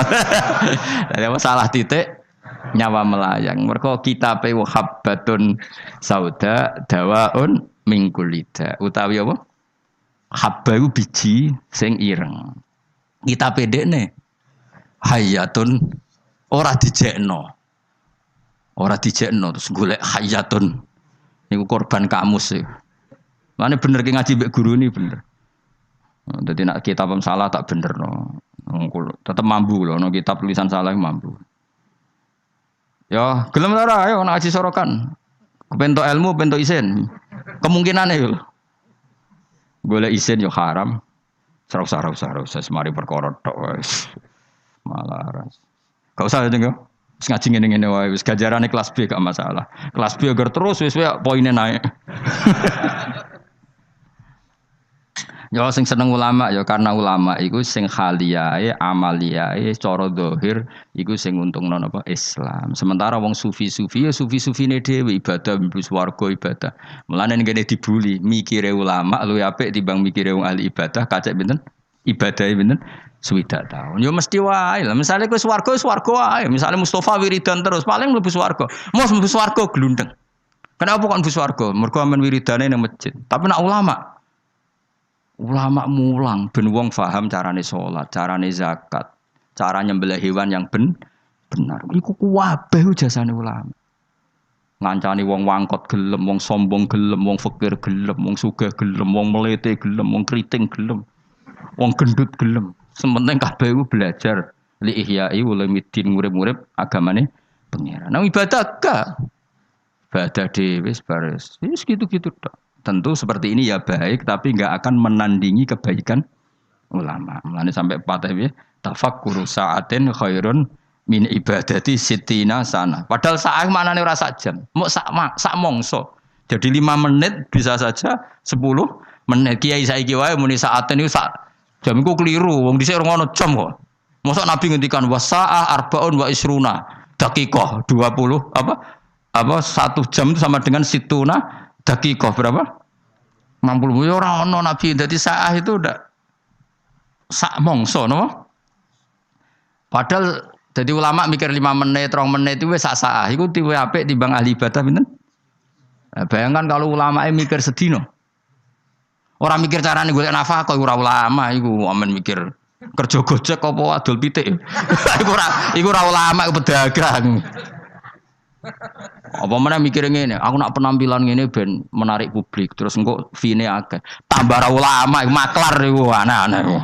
Dadi apa salah titik nyawa melayang. Mergo kitabe habbatun sauda dawaun min kulli da. Utawi apa? Habba iku biji sing ireng. Kitabe dekne hayatun ora dijekno. Ora dijekno terus golek hayatun. Niku korban kamus sih. Mane bener ki ngaji mbek guru ni bener. Dadi nek kitab salah tak bener no. Tetep mampu lho no kitab tulisan salah mampu. Ya, gelem ora ayo ngaji sorokan. Kepentok ilmu, pentok isin. Kemungkinane lho. Golek isin yo haram. Sarau-sarau semari perkara tok wis. Malah ras. Gak usah jeneng. Wis ngaji ngene-ngene wae wis ganjarane kelas B gak masalah. Kelas B agar terus wis poinnya naik. Ya sing seneng ulama ya karena ulama iku sing khaliyae amaliyae cara zahir iku sing untungno napa Islam. Sementara wong sufi-sufi ya sufi-sufine dhewe ibadah mlebu swarga ibadah. Mulane ngene dibuli mikire ulama luwih apik timbang mikire wong ahli ibadah kacek pinten? Ibadahe pinten? Swidak tahun. Ya mesti wae lah. Misale kowe swarga wae. Misale Mustafa wiridan terus paling mlebu swarga. Mos mlebu swarga glundeng. Kenapa kok mlebu swarga? Mergo amen wiridane nang masjid. Tapi nak ulama mulang ben wong paham carane salat, carane zakat, cara nyembelih hewan yang benar. Iku kabeh jasane ulama. Ngancani wong wangkot gelem, wong sombong gelem, wong fakir gelem, wong sugih gelem, wong melete gelem, wong kriting gelem, wong gendut gelem. Sementing kabeh iku belajar li ihya'i ulumuddin urip-urip agamane pangeran. Nang ibadah gak. Ibadah dhewe baris. Wis gitu-gitu tok. Tentu seperti ini ya baik tapi enggak akan menandingi kebaikan ulama. Mulane sampai patah ya tafakkuru sa'atin khairun min ibadati sittina sana. Padahal saat manane ora sak jam. Mok sak mongso. Jadi 5 menit bisa saja 10 menit. Kiai saiki wae muni sa'atin iku sak jam iku keliru, wong dhisik ora ngono jam kok. Mosok Nabi ngendikan wasa'ah arbaun wa isruna daqiqah 20 apa 1 jam itu sama dengan situna daqiqah berapa? 60 ya ora ono Nabi. Dadi sa'ah itu udah sak mongso no. Padahal jadi ulama mikir 5 menit, 2 menit itu wis sak sa'ah. Iku luwih apik timbang ahli ibadah pinten? Nah, bayangkan kalau ulama mikir sedino. Orang mikir carane golek nafkah kok ora ulama iku amen mikir kerja gojek apa adol pitik. Iku ora ulama iku pedagang. Apa meneh mikir ngene, aku nak penampilan ngene ben menarik publik terus engko fee-ne akeh. Tambah ora ulama iku maklar iku aneh-aneh iku.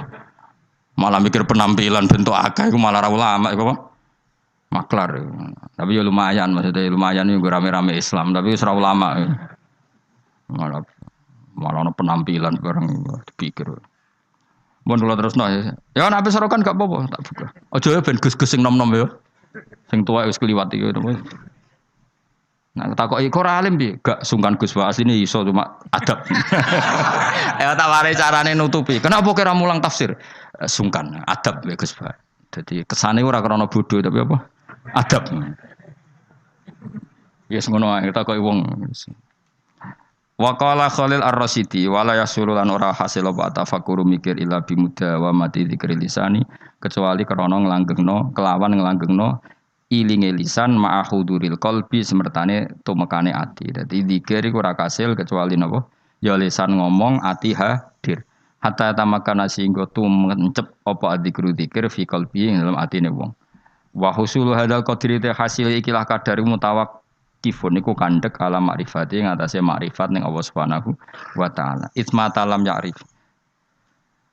Malah mikir penampilan bentuk akeh iku malah ra ulama iku apa? Maklar. Tapi ya lumayan maksudnya lumayan iku rame-rame Islam tapi wis ra ulama. Malah malah ono penampilan bareng dipikir. Mun kula terusno ya. Ya nek sorokan gak apa-apa tak buka. Aja ya ben gus-gus sing nom-nom ya. Sing tuwa wis kliwat iki. Nah, takoki kok ora alim piye? Gak sungkan Gus Wa asline iso cuma adab. Ya tak warai carane nutupi. Kenapa kira mulang tafsir? Sungkan, adab ya Gus Wa. Dadi kesane ora krana bodoh tapi apa? Adab. Ya ngono ae takoki wong. Wa qala Khalil Ar-Rasyidi wala yasulu lan ora hasil apa tafakkur mikir illa bimuda wa mati dzikri lisani kecuali krana nglanggengno kelawan nglanggengno ilinge lisan ma'ahuduril qalbi semertane tumekane ati. Dadi zikir iku ora kasil kecuali napa? Ya lisan ngomong, ati hadir. Hatta tamakana singgo tumencep apa dzikru dzikir fi qalbi ing dalam atine wong. Wa husulu hadzal qadri te hasil ikilah kadar mutawakkifun iku kandhek ala makrifati ing atase makrifat ning Allah Subhanahu wa taala. Isma talam ya'rif.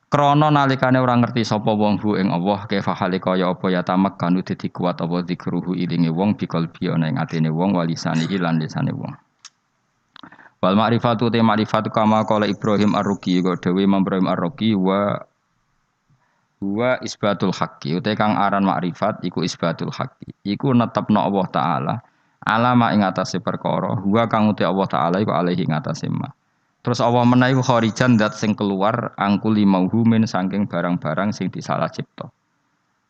Krana nalikane ora ngerti sapa wong hu ing Allah kaifa hale kaya apa ya tamakkanu dadi kuat apa zikruhu ilinge wong biqalbi ana ing atine wong walisane lan lisane wong. Wal ma'rifatu te ma'rifatu kama qala Ibrahim Ar-Ruqi kok dhewe Imam Ibrahim Ar-Ruqi wa isbatul haqqi uta kang aran ma'rifat iku isbatul haqqi iku netepno Allah taala alama ing atase perkara huwa kang uta Allah taala iku alaihi ing atase ma. Terus Allah menawi kharijan zat sing keluar angkuli mauhumin saking barang-barang sing disalah cipta.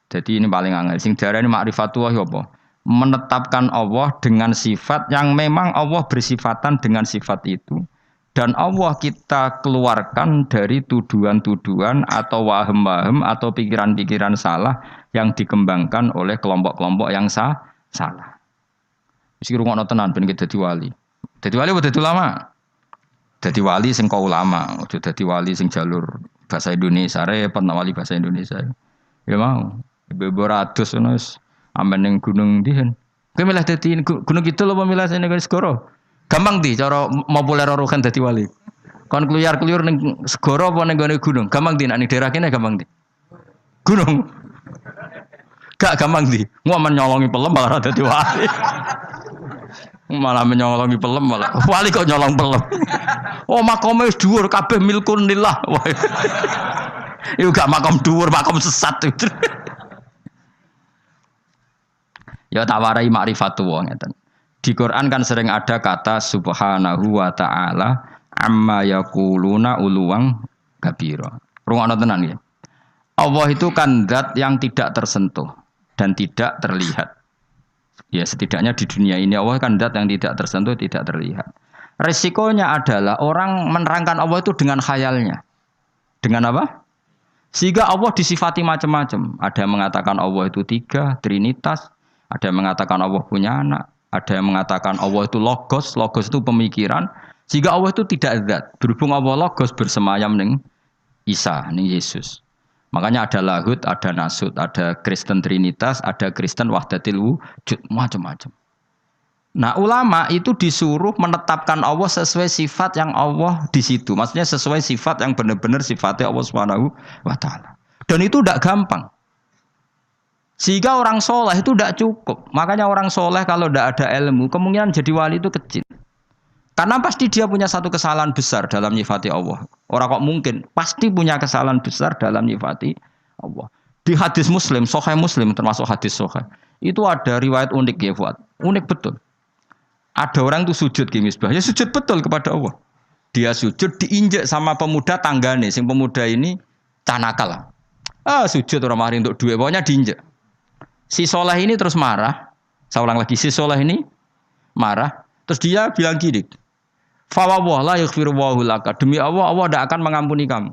Jadi ini paling angel. Sing diarani ma'rifatullah ya apa? Menetapkan Allah dengan sifat yang memang Allah bersifatan dengan sifat itu. Dan Allah kita keluarkan dari tuduhan-tuduhan atau wahem-wahem atau pikiran-pikiran salah yang dikembangkan oleh kelompok-kelompok yang salah. Mesti rungokno tenan ben dadi wali. Dadi wali apa dadi ulama? Dadi wali sing kok ulama, aja dadi wali sing jalur bahasa Indonesia, repot nak wali bahasa Indonesia. Ya mau, ibu ratus ngono wis amben ning gunung ndihen. Kowe milih dadi gunung kidul apa milih sing segoro? Gampang di cara populer rokan dadi wali. Kon kluyar-kluyur ning segoro apa ning gone gunung? Gampang di nek ning daerah kene gampang di. Gunung. Gak gampang di. Ngomen nyolongi pelem malah dadi wali. Malah menyolongi pelem malah wali kok nyolong pelem. Oh makome wis dhuwur kabeh milkun lillah. Iku gak makom dhuwur, makom sesat. Ya tak warai ma'rifatullah ngeten. Di Quran kan sering ada kata subhanahu wa ta'ala amma yaquluna uluwang kabira. Rungokno tenan ya. Allah itu kan zat yang tidak tersentuh dan tidak terlihat. Ya setidaknya di dunia ini Allah kan zat yang tidak tersentuh, tidak terlihat. Resikonya adalah orang menerangkan Allah itu dengan khayalnya. Dengan apa? Sehingga Allah disifati macam-macam. Ada yang mengatakan Allah itu tiga, trinitas. Ada yang mengatakan Allah punya anak. Ada yang mengatakan Allah itu logos. Logos itu pemikiran. Sehingga Allah itu tidak zat. Berhubung Allah logos bersemayam ning Isa, ning Yesus. Makanya ada lahud, ada nasud, ada Kristen Trinitas, ada Kristen Wahdatil Wujud, macam-macam. Nah ulama itu disuruh menetapkan Allah sesuai sifat yang Allah di situ. Maksudnya sesuai sifat yang benar-benar sifatnya Allah Subhanahu wa Ta'ala. Dan itu tidak gampang. Sehingga orang soleh itu tidak cukup. Makanya orang soleh kalau tidak ada ilmu, kemungkinan jadi wali itu kecil. Karena pasti dia punya satu kesalahan besar dalam nyifati Allah. Orang kok mungkin pasti punya kesalahan besar dalam nyifati Allah. Di hadis Muslim, Sahih Muslim termasuk hadis Sahih, itu ada riwayat unik ya Fuad. Unik betul. Ada orang itu sujud ki misbah, ya sujud betul kepada Allah. Dia sujud diinjek sama pemuda tanggane, sing pemuda ini canakal. Sujud orang mari untuk duit, pokoknya diinjek. Si soleh ini terus marah. Saya ulang lagi, si soleh ini marah. Terus dia bilang gini, fawwah la yaghfirullahu laka. Demi Allah, Allah tidak akan mengampuni kamu.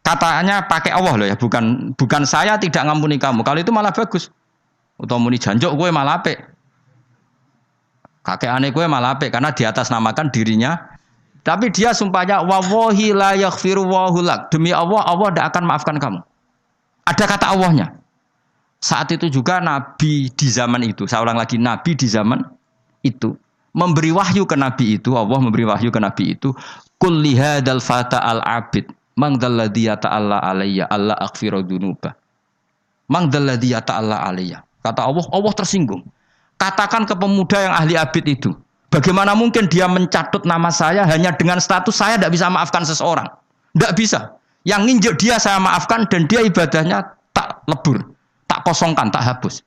Katanya pakai Allah loh ya, bukan saya tidak mengampuni kamu. Kalau itu malah bagus. Utawa muni janjuk gue malah apik. Kakek aneh gue malah apik karena di atas namakan dirinya. Tapi dia sumpahnya wallahi la yaghfirullahu lak. Demi Allah, Allah tidak akan maafkan kamu. Ada kata Allahnya. Saat itu juga Nabi di zaman itu, saya ulang lagi, Nabi di zaman itu memberi wahyu ke Nabi itu, Allah memberi wahyu ke Nabi itu, kul lihadzal fata al abid Mangdalladzi ta'ala alayya alla aghfira dzunuba. Mangdalladzi ta'ala alayya. Kata Allah, Allah tersinggung. Katakan ke pemuda yang ahli abid itu, bagaimana mungkin dia mencatut nama saya hanya dengan status saya tidak bisa maafkan seseorang? Tidak bisa. Yang nginjek dia saya maafkan dan dia ibadahnya tak lebur, tak kosongkan, tak hapus.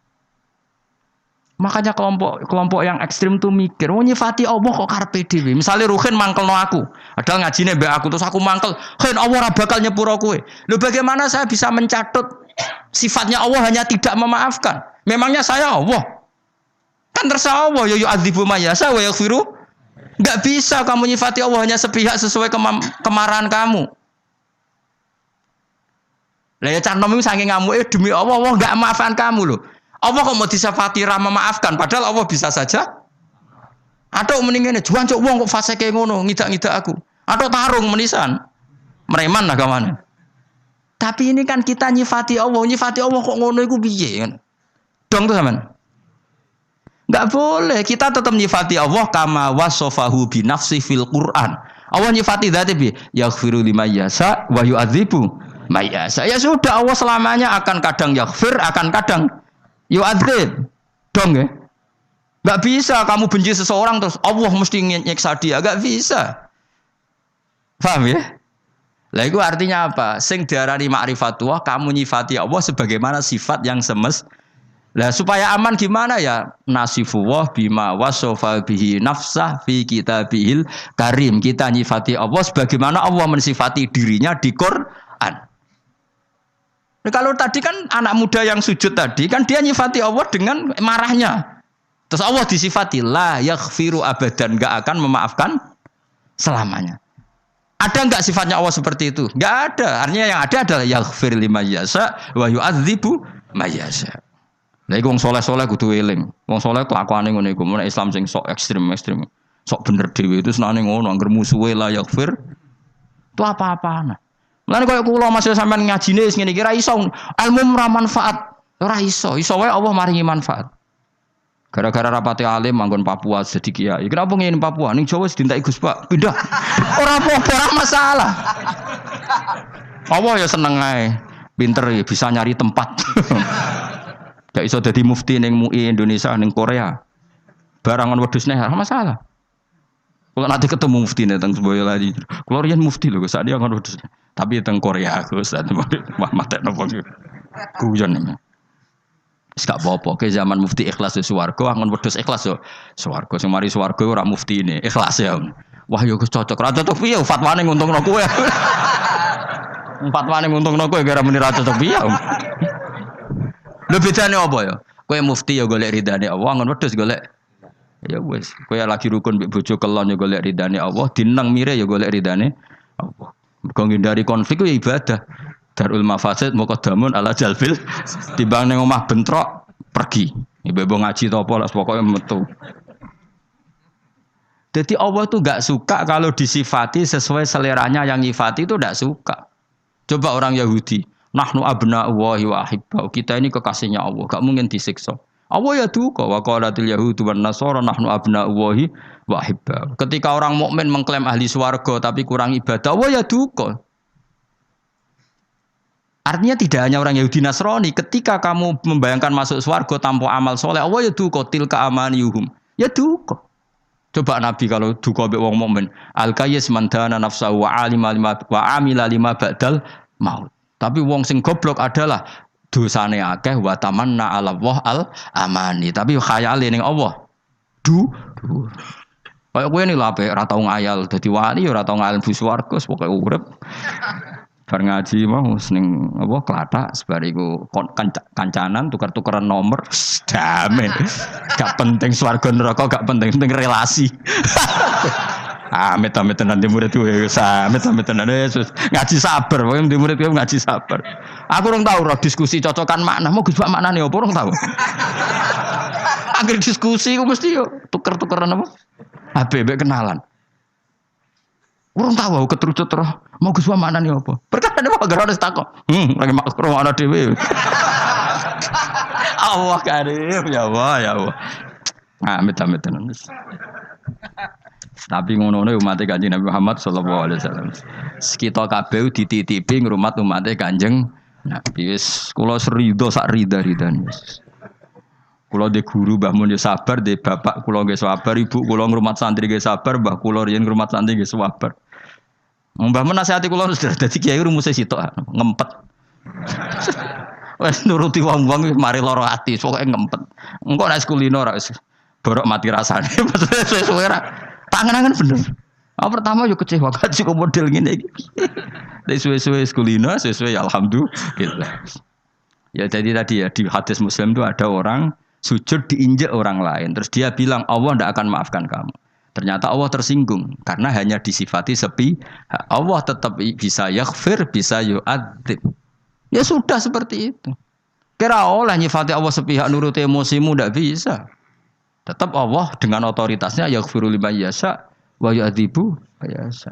Makanya kelompok yang ekstrim tuh mikir, oh nyifati Allah kok karepe dhewe. Misale Ruhin mangkelno aku, padahal ngajine mbek aku terus aku mangkel, "Hen Allah ora bakal nyepuro kowe." Lho bagaimana saya bisa mencatut sifatnya Allah hanya tidak memaafkan? Memangnya saya Allah? Kan terserah Allah, ya yu'adzibu may yasha wa yaghfiru. Enggak bisa kamu nyifati Allah hanya sepihak sesuai kemarahan kamu. Lah ya canom iki saking ngamuke demi Allah, Allah enggak maafkan kamu loh. Allah kok mau disifati ra memaafkan padahal Allah bisa saja. Atau mending ngene, juan cuk wong kok fasike ngono, ngidak-ngidak aku. Atau tarung menisan. Mereman lah kawan. Tapi ini kan kita nyifati Allah kok ngono iku piye kan? Dong tuh sampean. Enggak boleh, kita tetap nyifati Allah kama wasofahu bi nafsi fil Quran. Allah nyifati dzat bi yaghfiru liman yasha wa yu'adzibu may yasha. Ya sudah, Allah selamanya akan kadang yaghfir, akan kadang yu'adzib. Dong ya. Enggak bisa kamu benci seseorang terus Allah mesti nyiksa dia, enggak bisa. Paham ya? Lah itu artinya apa? Sing diarani ma'rifatullah, kamu nyifati Allah sebagaimana sifat yang semestinya. Lah supaya aman gimana ya? Nasifullah bima wasofa bihi nafsah fi kitabihil karim. Kita nyifati Allah sebagaimana Allah mensifati dirinya di Quran. Nah, kalau tadi kan anak muda yang sujud tadi kan dia nyifati Allah dengan marahnya. Terus Allah disifati la yaghfiru abadan, enggak akan memaafkan selamanya. Ada enggak sifatnya Allah seperti itu? Enggak ada. Artinya yang ada adalah yaghfir liman yasha wa yu'adzibu may yasha. Lah iku wong saleh-saleh kudu eling. Wong saleh kelakuane ngono iku, mun Islam sing sok ekstrem. Sok bener dhewe itu senane ngono, anggere musuhe la yaghfir. Itu apa-apaan. Mulane koyo kula masih sampean ngajine wis ngene iki ra iso ilmu ora manfaat. Ora iso, iso wae Allah maringi manfaat. Gara-gara rapate alim manggon Papua jadi kiai. Kenapa ngene Papua? Ning Jawa sedintai Gus Pak. Pindah. Ora apa-apa, ora masalah. Allah ya seneng ae. Pinter ya bisa nyari tempat. Gak iso dadi mufti ning MUI Indonesia ning Korea. Barangan wedhus ora masalah. Kalau nanti ketemu mufti nih teng Boyolali. Kalau riyen mufti lho Gus, dia kan wedhus. Tapi teng Korea Gus, wah mate nopo iki. Guyon namanya. Wis gak apa-apa, ke zaman mufti ikhlas yo swarga, angon wedhus ikhlas yo swarga. Sing mari swarga ora mufti ini, ikhlas ya. Wah yo Gus cocok. Ra cocok piye fatwane nguntungno kowe. Fatwane nguntungno kowe gara muni ra cocok piye. Lho bedane apa ya? Kowe mufti ya golek ridane Allah, ngon wedhus golek. Ya wis, kowe lagi rukun mbek bojo kelon ya golek ridane Allah, dineng mire ya golek ridane Allah. Mergo ngindari konflik ya ibadah. Darul mafasid muqaddamun ala jalbil. Timbang ning omah bentrok pergi. Ibu ngaji to apa lah pokoke metu. Jadi Allah tuh gak suka kalau disifati sesuai seleranya yang nyifati itu gak suka. Coba orang Yahudi, nahnu abna'ullahi wa ahibba'u. Kita ini kekasihnya Allah, gak mungkin disiksa. Allah ya duka wa qalatil yahudu wan nasara nahnu abna'ullahi wa ahibba'u. Ketika orang mukmin mengklaim ahli swarga tapi kurang ibadah, Allah ya duka. Artinya tidak hanya orang Yahudi Nasrani, ketika kamu membayangkan masuk swarga tanpa amal soleh, Allah ya duka tilka amaniyuhum. Ya duka. Coba Nabi kalau duka mbek wong mukmin, al-qayyis man dana nafsahu wa amila lima ba'dal maut. Tapi wong sing goblok adalah dosane akeh wa tamanna ala Allah al-amani. Tapi khayale ning Allah. Kayak kowe ini lho apik ora tau ngayal dadi wali ora tau ngayal bus swarga pokoke urip. Bar ngaji mau ning apa klathak sebariku kancanan tukar-tukaran nomor damai. Gak penting swarga neraka, gak penting relasi. Amit-amit tenan di murid kuwi, amit-amit tenan Yesus. Ngaji sabar, wong di murid kuwi ngaji sabar. Aku urung tahu roh diskusi cocokan makna, mau Gus Pak maknane apa urung tahu. Akhir diskusi ku mesti yo tuker-tukeran apa? HB kenalan. Urung tahu aku keterucut roh, mau Gus Pak maknane apa? Perkara apa gara harus takok. Lagi makro ana dhewe. Allah karim ya Allah ya Allah. Amit-amit tenan. Tapi ngono-ngono umat Kanjeng Nabi Muhammad sallallahu alaihi wasallam. Kita kabeh dititipi ngrumat umat Kanjeng Nabi. Wis kula serido sak rida-ridan. Kula de guru Mbah Mun yo sabar, de bapak kula nggih sabar, ibu kula ngrumat santri nggih sabar, mbah kula riyen ngrumat santri nggih sabar. Mbah Mun nasihati kula sudah dadi kiai rumuse sitok ngempet. Wes nuruti wong-wong mari lara ati, pokoke ngempet. Engko nek kulino ora wis borok mati rasane. Suwe-suwe ra. Tangan-tangan bener. Pertama yo kecewa kaji kok model ngene iki. Nek suwe-suwe kulino, suwe-suwe ya alhamdulillah. Ya jadi tadi ya di hadis Muslim itu ada orang sujud diinjak orang lain. Terus dia bilang Allah tidak akan maafkan kamu. Ternyata Allah tersinggung karena hanya disifati sepi. Allah tetap bisa yaghfir, bisa yu'adzib. Ya sudah seperti itu. Kira oleh nyifati Allah sepihak nurut emosimu tidak bisa. Tetap Allah dengan otoritasnya yaghfiru liman yasha wa yu'adzibu yasha.